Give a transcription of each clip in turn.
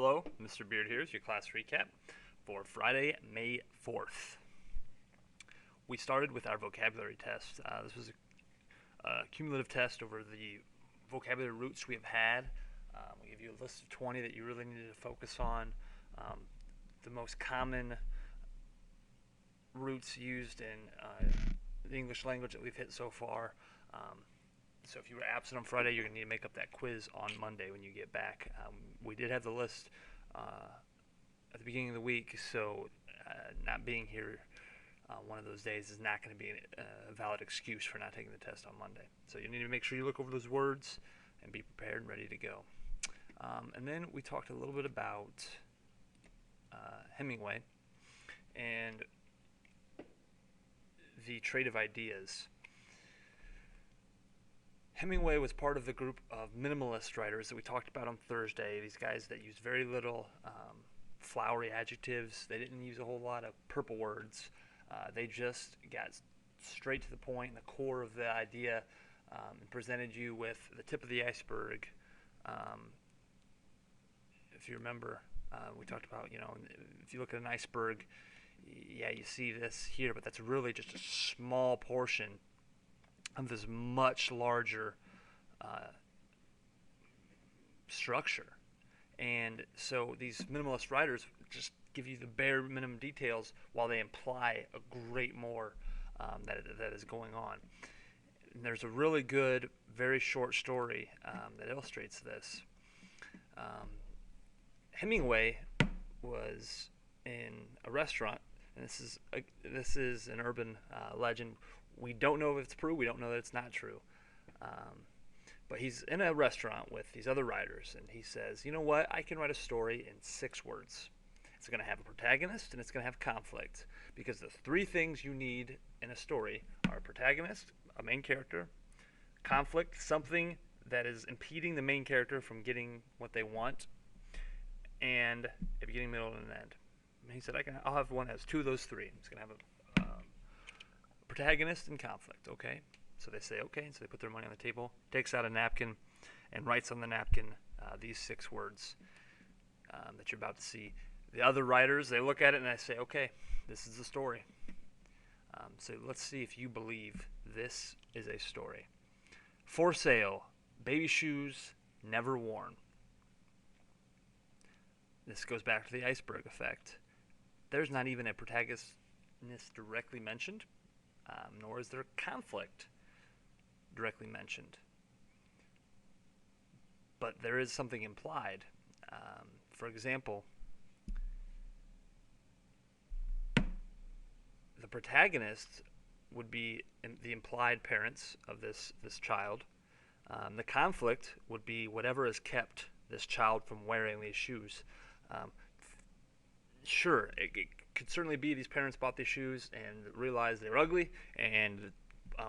Hello, Mr. Beard here is your class recap for Friday, May 4th. We started with our vocabulary test. This was a cumulative test over the vocabulary roots we have had. We give you a list of 20 that you really needed to focus on. The most common roots used in the English language that we've hit so far. So if you were absent on Friday, you're going to need to make up that quiz on Monday when you get back. We did have the list at the beginning of the week, so not being here one of those days is not going to be a valid excuse for not taking the test on Monday. So you need to make sure you look over those words and be prepared and ready to go. And then we talked a little bit about Hemingway and the trade of ideas. Hemingway was part of the group of minimalist writers that we talked about on Thursday. These guys that used very little flowery adjectives. They didn't use a whole lot of purple words. They just got straight to the point, the core of the idea, and presented you with the tip of the iceberg. If you remember, we talked about, if you look at an iceberg, yeah, you see this here, but that's really just a small portion of this much larger structure. And so these minimalist writers just give you the bare minimum details while they imply a great more that is going on. And there's a really good, very short story that illustrates this. Hemingway was in a restaurant, and this is an urban legend. We don't know if it's true. We don't know that it's not true. But he's in a restaurant with these other writers, and he says, you know what? I can write a story in 6 words. It's going to have a protagonist, and it's going to have conflict. Because the 3 things you need in a story are a protagonist, a main character, conflict, something that is impeding the main character from getting what they want, and a beginning, middle, and an end. And he said, I'll have one that has 2 of those 3. It's going to have a protagonist and conflict. Okay, so they say okay, so they put their money on the table, takes out a napkin and writes on the napkin these 6 words that you're about to see. The other writers, they look at it and they say, okay, this is the story. So let's see if you believe this is a story. For sale, baby shoes never worn. This goes back to the iceberg effect. There's not even a protagonist directly mentioned. Nor is there conflict directly mentioned. But there is something implied. For example, the protagonist would be the implied parents of this child. The conflict would be whatever has kept this child from wearing these shoes. Sure, it could certainly be these parents bought these shoes and realized they were ugly and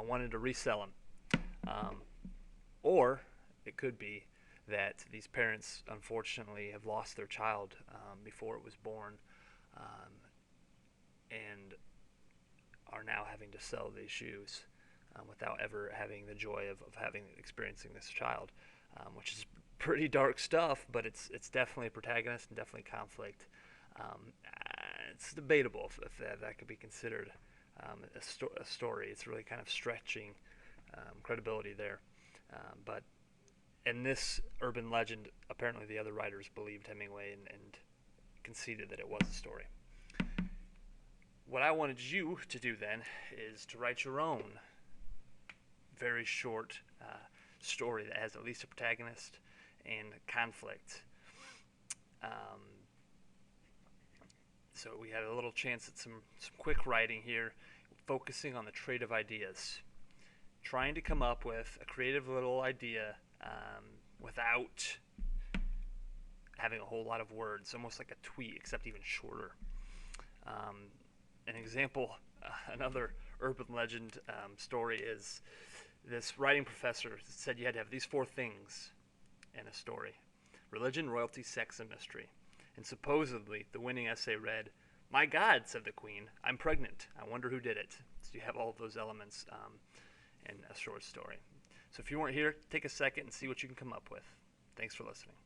wanted to resell them. Or it could be that these parents unfortunately have lost their child before it was born and are now having to sell these shoes without ever having the joy of experiencing this child, which is pretty dark stuff, but it's definitely a protagonist and definitely conflict. It's debatable if that could be considered a story. It's really kind of stretching credibility there. But in this urban legend, apparently the other writers believed Hemingway and conceded that it was a story. What I wanted you to do then is to write your own very short story that has at least a protagonist and conflict. So we had a little chance at some quick writing here, focusing on the trade of ideas. Trying to come up with a creative little idea without having a whole lot of words, almost like a tweet, except even shorter. An example, another urban legend story is this writing professor said you had to have these 4 things in a story: religion, royalty, sex, and mystery. And supposedly, the winning essay read, "My God," said the Queen, "I'm pregnant. I wonder who did it." So you have all of those elements in a short story. So if you weren't here, take a second and see what you can come up with. Thanks for listening.